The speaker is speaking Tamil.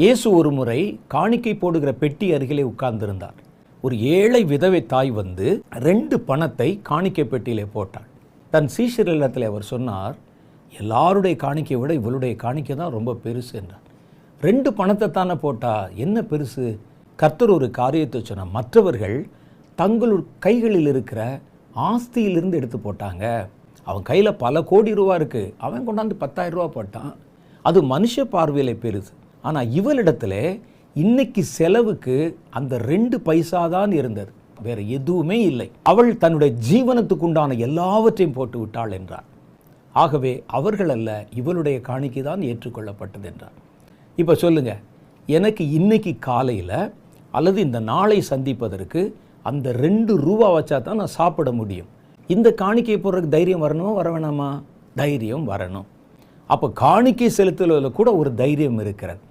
இயேசு ஒரு முறை காணிக்கை போடுகிற பெட்டி அருகிலே உட்கார்ந்திருந்தார். ஒரு ஏழை விதவை தாய் வந்து 2 பணத்தை காணிக்கை பெட்டியிலே போட்டாள். தன் சீஷர்களிடத்தில் அவர் சொன்னார், எல்லாருடைய காணிக்கையை விட இவளுடைய காணிக்கை தான் ரொம்ப பெருசு என்றார். 2 பணத்தை தானே போட்டா என்ன பெருசு? கர்த்தர் ஒரு காரியத்தை சொன்னார். மற்றவர்கள் தங்கள் கைகளில் இருக்கிற ஆஸ்தியிலிருந்து எடுத்து போட்டாங்க. அவன் கையில் பல கோடி ரூபா இருக்குது, அவன் கொண்டாந்து 10,000 ரூபா போட்டான். அது மனுஷ பார்வையில் பெருசு. ஆனால் இவளிடத்துல இன்னைக்கு செலவுக்கு அந்த 2 பைசா தான் இருந்தது, வேற எதுவுமே இல்லை. அவள் தன்னுடைய ஜீவனத்துக்கு உண்டான எல்லாவற்றையும் போட்டு விட்டாள் என்றார். ஆகவே அவர்கள் அல்ல, இவளுடைய காணிக்கை தான் ஏற்றுக்கொள்ளப்பட்டது என்றார். இப்போ சொல்லுங்க, எனக்கு இன்னைக்கு காலையில் அல்லது இந்த நாளை சந்திப்பதற்கு அந்த 2 ரூபா வச்சா தான் நான் சாப்பிட முடியும். இந்த காணிக்கை போடுறதுக்கு தைரியம் வரணுமா வர வேணாமா? தைரியம் வரணும். அப்போ காணிக்கை செலுத்துவதில் கூட ஒரு தைரியம் இருக்கிறது.